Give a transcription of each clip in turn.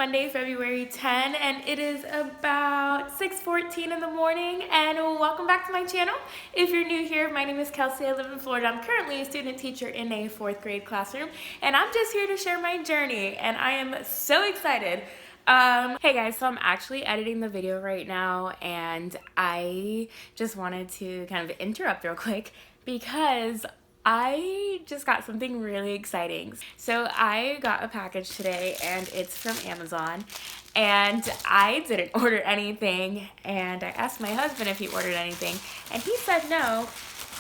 Monday, February 10, and it is about 6:14 in the morning, and welcome back to my channel. If you're new here, my name is Kelsey. I live in Florida. I'm currently a student teacher in a 4th grade classroom, and I'm just here to share my journey, and I am so excited. Hey guys, so I'm actually editing the video right now, and I just wanted to kind of interrupt real quick because I just got something really exciting. So I got a package today and it's from Amazon, and I didn't order anything, and I asked my husband if he ordered anything and he said no.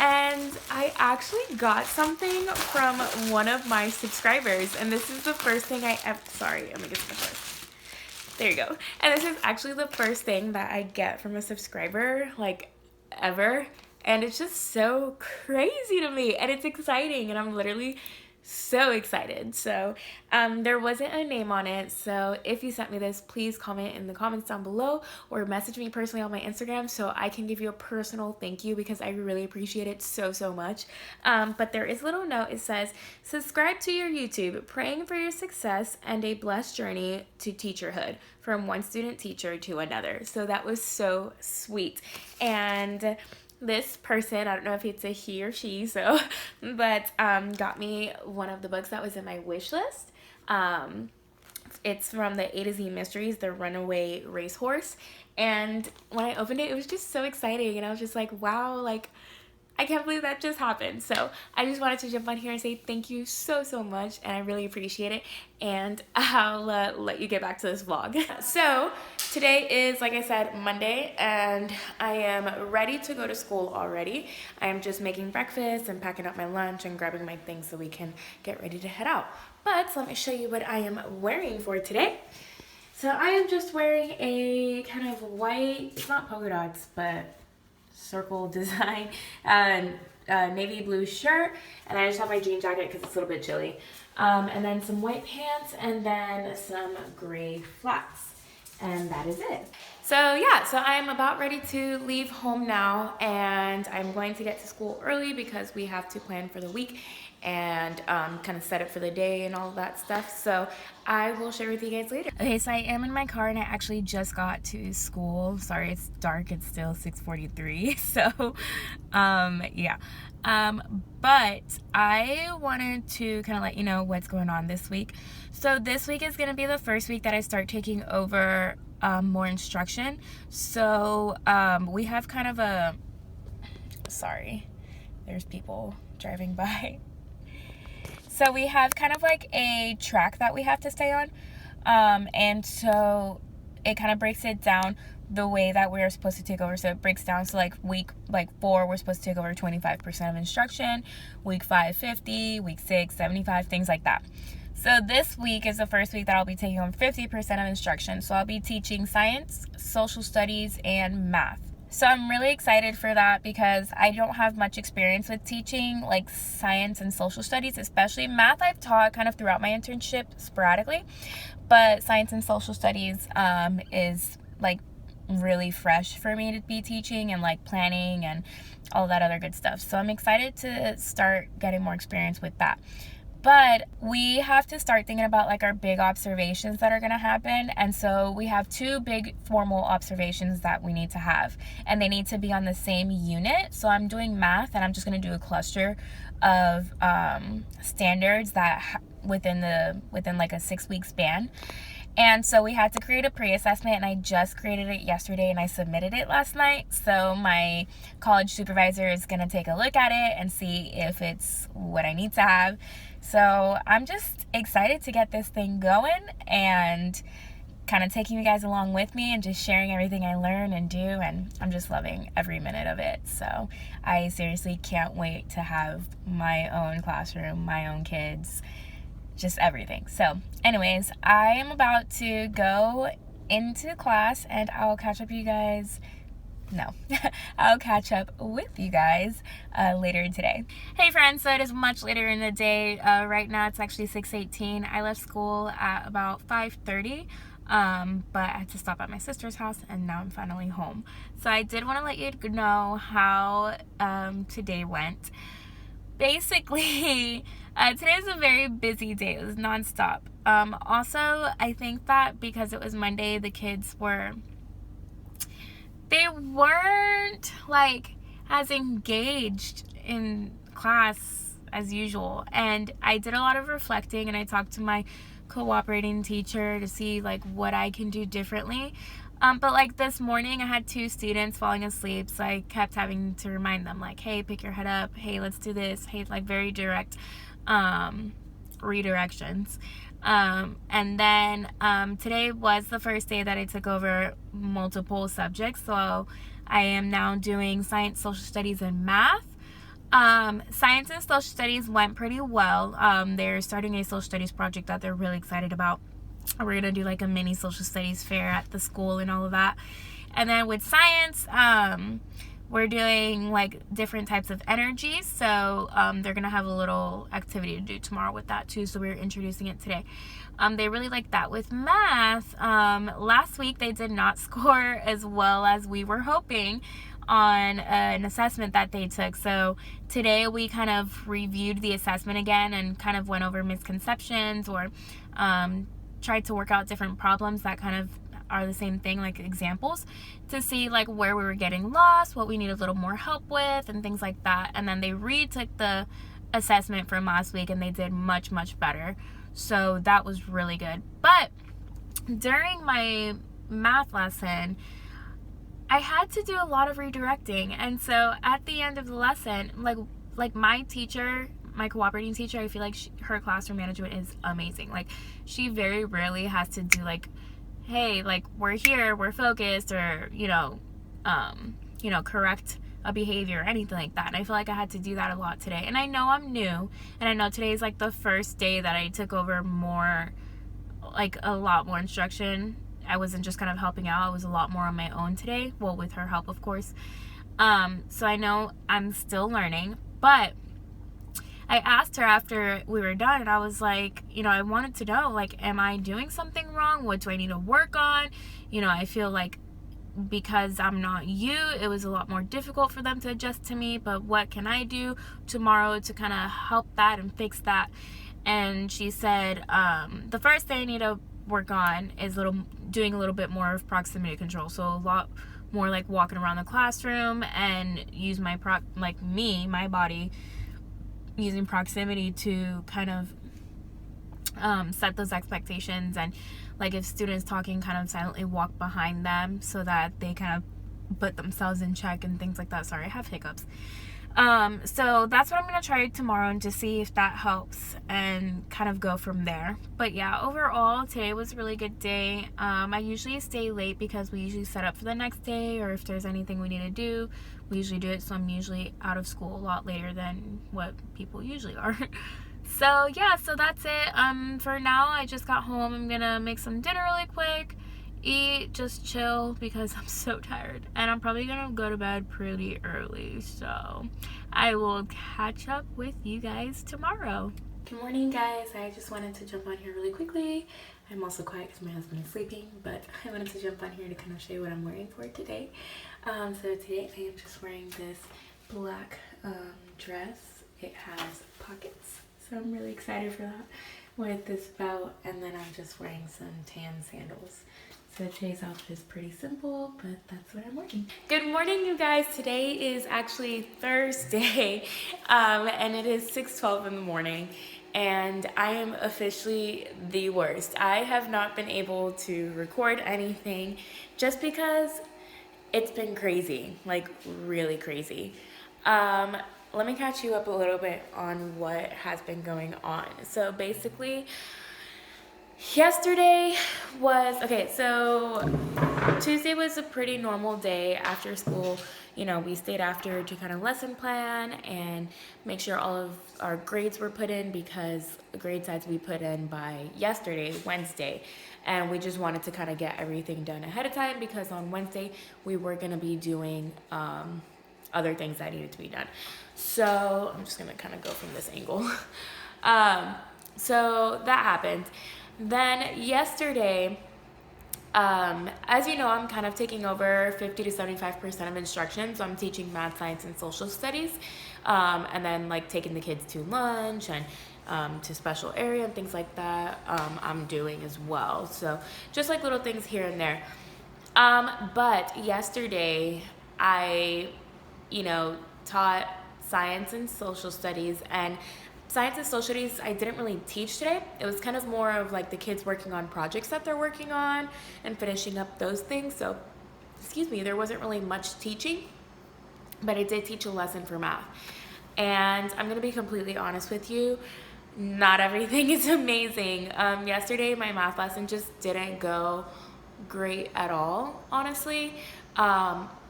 And I actually got something from one of my subscribers, and this is the first thing I ever, sorry, let me get some first. There you go. And this is actually the first thing that I get from a subscriber, like, ever. And it's just so crazy to me, and it's exciting, and I'm literally so excited. So there wasn't a name on it, so if you sent me this, please comment in the comments down below or message me personally on my Instagram so I can give you a personal thank you, because I really appreciate it so much. But there is a little note. It says, subscribe to your YouTube, praying for your success and a blessed journey to teacherhood, from one student teacher to another. So that was so sweet. And this person, I don't know if it's a he or she, so, but got me one of the books that was in my wish list. It's from the A to Z Mysteries, The Runaway Racehorse. And when I opened it, it was just so exciting, and I was just like, wow, like, I can't believe that just happened. So I just wanted to jump on here and say thank you so much, and I really appreciate it. And I'll let you get back to this vlog. So today is, like I said, Monday, and I am ready to go to school already. I am just making breakfast and packing up my lunch and grabbing my things so we can get ready to head out. But let me show you what I am wearing for today. So I am just wearing a kind of white, it's not polka dots, but circle design, navy blue shirt, and I just have my jean jacket because it's a little bit chilly, and then some white pants, and then some gray flats, and that is it. So yeah, so I'm about ready to leave home now, and I'm going to get to school early because we have to plan for the week and kind of set it for the day and all of that stuff. So I will share with you guys later. Okay, so I am in my car, and I actually just got to school. Sorry, it's dark. It's still 6:43. So yeah. But I wanted to kind of let you know what's going on this week. So this week is going to be the first week that I start taking over more instruction. So we have kind of a, sorry, there's people driving by. So we have kind of like a track that we have to stay on, and so it kind of breaks it down the way that we're supposed to take over. So it breaks down, so like week 4 we're supposed to take over 25% of instruction, week 5 50, week 6 75, things like that. So this week is the first week that I'll be taking on 50% of instruction. So I'll be teaching science, social studies, and math. So I'm really excited for that because I don't have much experience with teaching like science and social studies, especially math. I've taught kind of throughout my internship sporadically, but science and social studies is like really fresh for me to be teaching, and like planning and all that other good stuff. So I'm excited to start getting more experience with that. But we have to start thinking about like our big observations that are going to happen. And so we have 2 big formal observations that we need to have, and they need to be on the same unit. So I'm doing math, and I'm just going to do a cluster of standards that within like a 6-week span. And so we had to create a pre-assessment, and I just created it yesterday, and I submitted it last night. So my college supervisor is going to take a look at it and see if it's what I need to have. So I'm just excited to get this thing going and kind of taking you guys along with me and just sharing everything I learn and do, and I'm just loving every minute of it. So I seriously can't wait to have my own classroom, my own kids, just everything. So anyways, I am about to go into class, and I'll catch up with you guys later today. Hey friends, so it is much later in the day. Right now it's actually 6:18. I left school at about 5:30, but I had to stop at my sister's house, and now I'm finally home. So I did want to let you know how today went. basically, today's a very busy day. It was nonstop. Also, I think that because it was Monday, the kids they weren't like as engaged in class as usual. And I did a lot of reflecting, and I talked to my cooperating teacher to see like what I can do differently. But like this morning I had 2 students falling asleep, so I kept having to remind them like, hey, pick your head up, hey, let's do this, hey, like very direct redirections. And then today was the first day that I took over multiple subjects, so I am now doing science, social studies, and math. Science and social studies went pretty well. They're starting a social studies project that they're really excited about. We're gonna do like a mini social studies fair at the school and all of that. And then with science, we're doing like different types of energies, so they're gonna have a little activity to do tomorrow with that too, so we're introducing it today. They really like that. With math, last week they did not score as well as we were hoping on an assessment that they took, so today we kind of reviewed the assessment again and kind of went over misconceptions, or tried to work out different problems that kind of are the same thing, like examples, to see like where we were getting lost, what we need a little more help with, and things like that. And then they retook the assessment from last week and they did much better, so that was really good. But during my math lesson I had to do a lot of redirecting, and so at the end of the lesson, like my teacher, my cooperating teacher, I feel like her classroom management is amazing. Like she very rarely has to do like, hey, like we're here, we're focused, or correct a behavior or anything like that. And I feel like I had to do that a lot today. And I know I'm new, and I know today is like the first day that I took over more, like a lot more instruction. I wasn't just kind of helping out, I was a lot more on my own today, well, with her help, of course. So I know I'm still learning, but I asked her after we were done, and I was like, I wanted to know, like, am I doing something wrong? What do I need to work on? I feel like because I'm not you, it was a lot more difficult for them to adjust to me, but what can I do tomorrow to kind of help that and fix that? And she said, the first thing I need to work on is doing a little bit more of proximity control. So a lot more like walking around the classroom and use my body, using proximity to kind of set those expectations, and like if students talking, kind of silently walk behind them so that they kind of put themselves in check and things like that. Sorry, I have hiccups. So that's what I'm going to try tomorrow, and to see if that helps and kind of go from there. But yeah, overall today was a really good day. I usually stay late because we usually set up for the next day, or if there's anything we need to do, we usually do it. So I'm usually out of school a lot later than what people usually are. So yeah, so that's it. For now, I just got home. I'm gonna make some dinner really quick, eat, just chill because I'm so tired, and I'm probably gonna go to bed pretty early, so I will catch up with you guys tomorrow. Good morning, guys. I just wanted to jump on here really quickly. I'm also quiet because my husband is sleeping, but I wanted to jump on here to kind of show you what I'm wearing for today. So today I am just wearing this black dress. It has pockets, so I'm really excited for that, with this belt, and then I'm just wearing some tan sandals. So today's outfit is pretty simple, but that's what I'm wearing. Good morning, you guys. Today is actually Thursday, and it is 6:12 in the morning, and I am officially the worst. I have not been able to record anything just because it's been crazy, like really crazy. Let me catch you up a little bit on what has been going on. So basically, yesterday was, okay, so Tuesday was a pretty normal day after school. We stayed after to kind of lesson plan and make sure all of our grades were put in, because the grade sites we put in by yesterday, Wednesday, and we just wanted to kind of get everything done ahead of time, because on Wednesday we were going to be doing other things that needed to be done. So I'm just going to kind of go from this angle. So that happened. Then yesterday, As you know, I'm kind of taking over 50 to 75% of instruction. So I'm teaching math, science, and social studies. And then like taking the kids to lunch and to special area and things like that, I'm doing as well. So just like little things here and there. But yesterday I, taught science and social studies, and science and social studies I didn't really teach today. It was kind of more of like the kids working on projects that they're working on and finishing up those things. So, there wasn't really much teaching, but I did teach a lesson for math. And I'm going to be completely honest with you, not everything is amazing. Yesterday, my math lesson just didn't go great at all, honestly.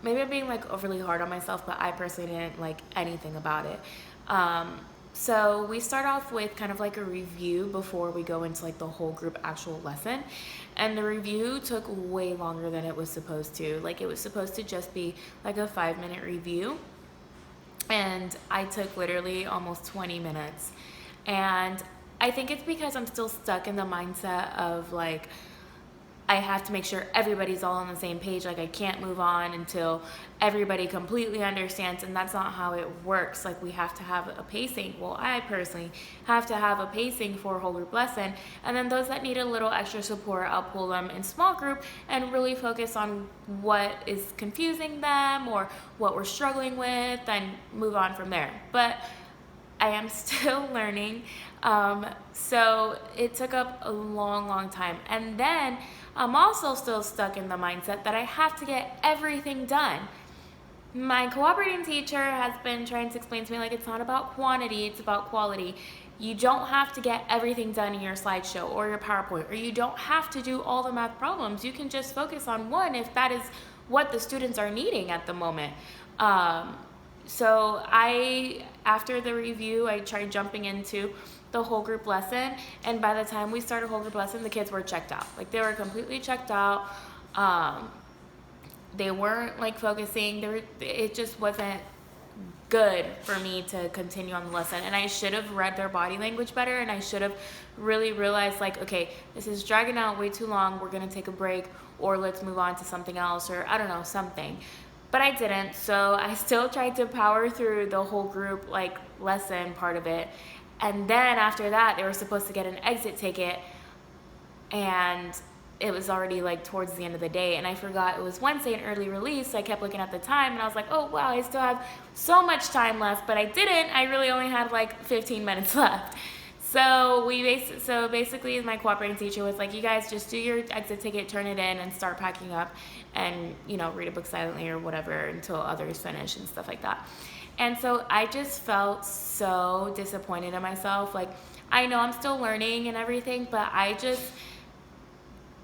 Maybe I'm being like overly hard on myself, but I personally didn't like anything about it. So we start off with kind of like a review before we go into like the whole group actual lesson. And the review took way longer than it was supposed to. Like it was supposed to just be like a 5-minute review. And I took literally almost 20 minutes. And I think it's because I'm still stuck in the mindset of like, I have to make sure everybody's all on the same page. Like I can't move on until everybody completely understands, and that's not how it works. Like we have to have a pacing. Well, I personally have to have a pacing for a whole group lesson, and then those that need a little extra support, I'll pull them in small group and really focus on what is confusing them or what we're struggling with and move on from there. But I am still learning. So it took up a long time. And then I'm also still stuck in the mindset that I have to get everything done. My cooperating teacher has been trying to explain to me like it's not about quantity, it's about quality. You don't have to get everything done in your slideshow or your PowerPoint, or you don't have to do all the math problems. You can just focus on one if that is what the students are needing at the moment. So after the review, I tried jumping into the whole group lesson, and by the time we started whole group lesson, the kids were checked out. Like they were completely checked out. They weren't like focusing. It just wasn't good for me to continue on the lesson, and I should have read their body language better, and I should have really realized like, okay, this is dragging out way too long. We're gonna take a break, or let's move on to something else, or I don't know, something. But I didn't, so I still tried to power through the whole group like lesson part of it. And then after that, they were supposed to get an exit ticket, and it was already like towards the end of the day, and I forgot it was Wednesday and early release. So I kept looking at the time, and I was like, oh wow, I still have so much time left, but I didn't. I really only had like 15 minutes left. So basically my cooperating teacher was like, you guys just do your exit ticket, turn it in, and start packing up, and read a book silently or whatever until others finish and stuff like that. And so I just felt so disappointed in myself. Like I know I'm still learning and everything, but I just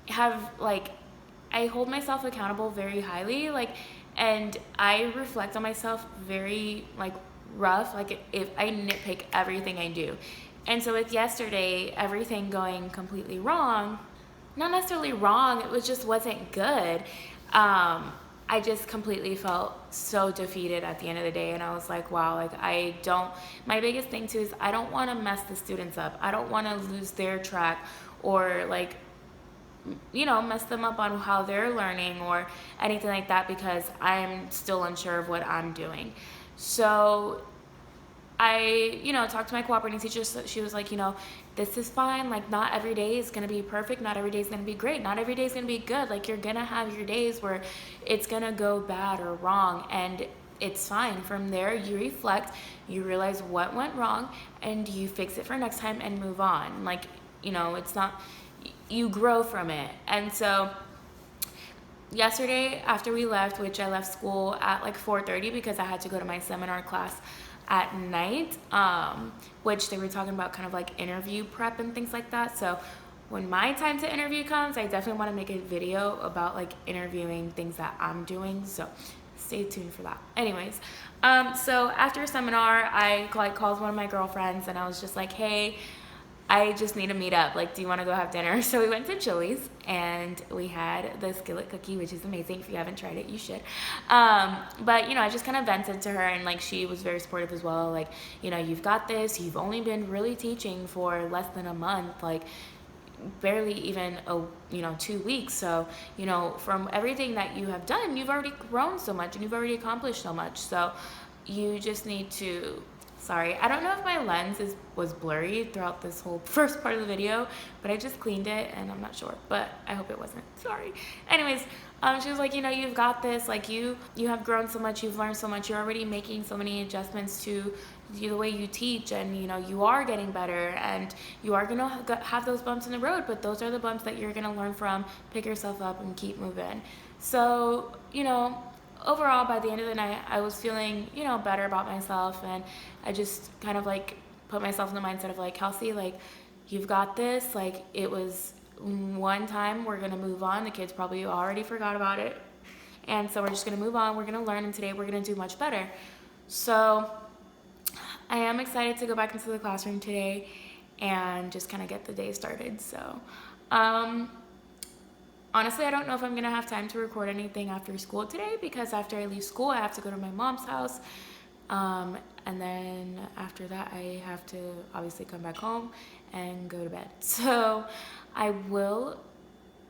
have like, I hold myself accountable very highly, like, and I reflect on myself very like rough, like if I nitpick everything I do. And so with yesterday, everything going completely wrong, not necessarily wrong, it was just wasn't good. I just completely felt so defeated at the end of the day, and I was like, wow, like my biggest thing too is I don't want to mess the students up. I don't want to lose their track or like, mess them up on how they're learning or anything like that, because I'm still unsure of what I'm doing. So I, talked to my cooperating teacher. So she was like, this is fine. Like, not every day is going to be perfect. Not every day is going to be great. Not every day is going to be good. Like, you're going to have your days where it's going to go bad or wrong, and it's fine. From there, you reflect, you realize what went wrong, and you fix it for next time and move on. Like, it's not, you grow from it. And so yesterday after we left, which I left school at like 4:30 because I had to go to my seminar class at night, which they were talking about kind of like interview prep and things like that. So when my time to interview comes, I definitely want to make a video about like interviewing, things that I'm doing. So stay tuned for that. Anyways, so after seminar, I called one of my girlfriends, and I was just like, hey, I just need to meet up. Like, do you want to go have dinner? So we went to Chili's, and we had the skillet cookie, which is amazing. If you haven't tried it, you should. But, I just kind of vented to her, and, like, she was very supportive as well. Like, you've got this. You've only been really teaching for less than a month. Like, barely even 2 weeks. So from everything that you have done, you've already grown so much and you've already accomplished so much. So you just need to, sorry, I don't know if my lens was blurry throughout this whole first part of the video, but I just cleaned it and I'm not sure, but I hope it wasn't. Sorry. Anyways, she was like, you've got this. Like you have grown so much, you've learned so much, you're already making so many adjustments to the way you teach, and you are getting better, and you are gonna have those bumps in the road, but those are the bumps that you're gonna learn from, pick yourself up and keep moving. So overall, by the end of the night, I was feeling, better about myself, and I just kind of like put myself in the mindset of like, Kelsey, like, you've got this. Like, it was one time, we're gonna move on. The kids probably already forgot about it, and so we're just gonna move on. We're gonna learn, and today we're gonna do much better. So I am excited to go back into the classroom today and just kind of get the day started. So honestly, I don't know if I'm gonna have time to record anything after school today, because after I leave school, I have to go to my mom's house. And then after that, I have to obviously come back home and go to bed. So I will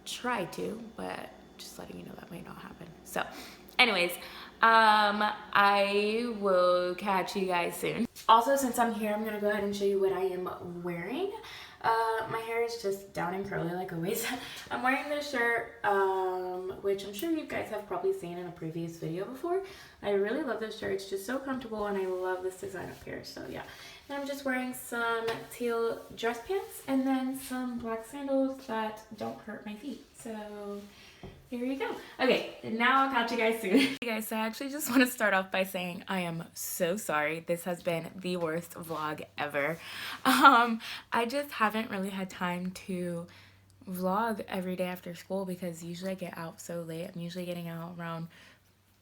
try to, but just letting you know that might not happen. So anyways, I will catch you guys soon. Also, since I'm here, I'm gonna go ahead and show you what I am wearing. My hair is just down and curly like always. I'm wearing this shirt, which I'm sure you guys have probably seen in a previous video before. I really love this shirt. It's just so comfortable, and I love this design up here. So yeah. And I'm just wearing some teal dress pants and then some black sandals that don't hurt my feet. So here you go. Okay, now I'll catch you guys soon. Hey guys, so I actually just want to start off by saying I am so sorry. This has been the worst vlog ever. I just haven't really had time to vlog every day after school, because usually I get out so late. I'm usually getting out around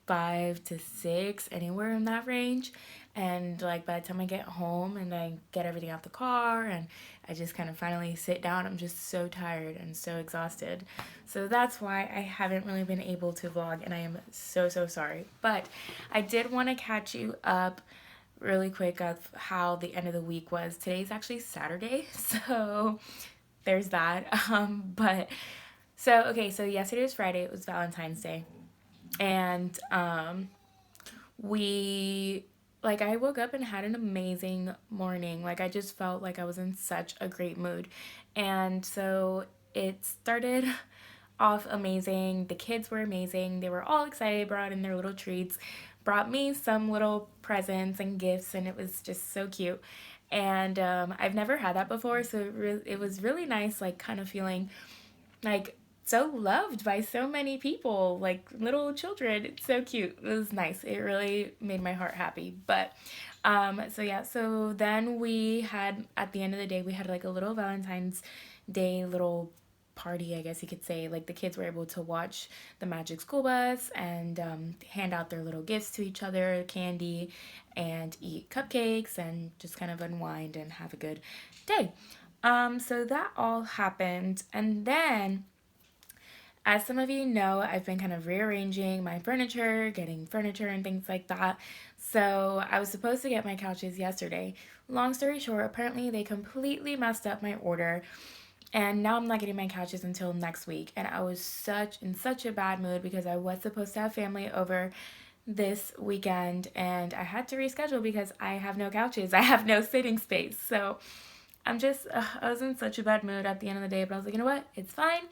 5 to 6, anywhere in that range. And like by the time I get home and I get everything out the car and I just kind of finally sit down, I'm just so tired and so exhausted. So that's why I haven't really been able to vlog, and I am so sorry. But I did want to catch you up really quick of how the end of the week was. Today's actually Saturday, so there's that. So yesterday was Friday. It was Valentine's Day. And I woke up and had an amazing morning. Like, I just felt like I was in such a great mood. And so it started off amazing. The kids were amazing. They were all excited, brought in their little treats, brought me some little presents and gifts, and it was just so cute. And I've never had that before, so it was really nice, like, kind of feeling like so loved by so many people, like little children. It's so cute. It was nice. It really made my heart happy. But so then we had, at the end of the day, we had like a little Valentine's Day little party, I guess you could say. Like, the kids were able to watch the Magic School Bus and hand out their little gifts to each other, candy, and eat cupcakes and just kind of unwind and have a good day. So that all happened, and then, as some of you know, I've been kind of rearranging my furniture, getting furniture and things like that. So I was supposed to get my couches yesterday. Long story short, apparently they completely messed up my order, and now I'm not getting my couches until next week. And I was in such a bad mood, because I was supposed to have family over this weekend, and I had to reschedule because I have no couches. I have no sitting space. So I was in such a bad mood at the end of the day, but I was like, you know what? It's fine.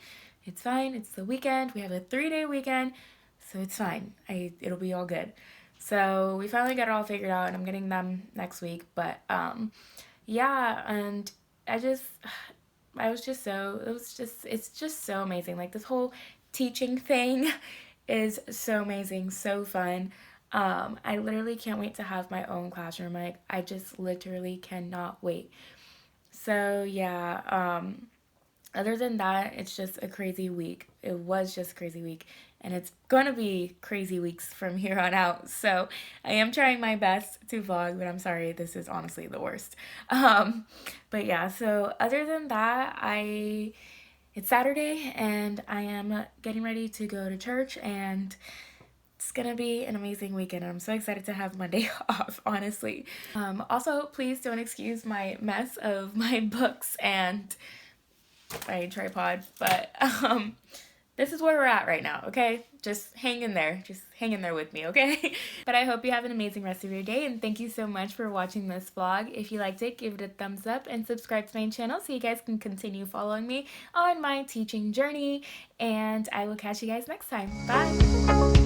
It's fine. It's the weekend. We have a 3-day weekend, so it's fine. It'll be all good. So we finally got it all figured out, and I'm getting them next week. But yeah, and it's just so amazing. Like, this whole teaching thing is so amazing, so fun. I literally can't wait to have my own classroom. Like, I just literally cannot wait. So yeah, other than that, it's just a crazy week. It was just a crazy week, and it's gonna be crazy weeks from here on out. So I am trying my best to vlog, but I'm sorry, this is honestly the worst. But yeah, so other than that, it's Saturday, and I am getting ready to go to church, and it's gonna be an amazing weekend. I'm so excited to have Monday off, honestly. Also, please don't excuse my mess of my books and my tripod, but this is where we're at right now, okay? Just hang in there. Just hang in there with me, okay? But I hope you have an amazing rest of your day, and thank you so much for watching this vlog. If you liked it, give it a thumbs up and subscribe to my channel so you guys can continue following me on my teaching journey, and I will catch you guys next time. Bye!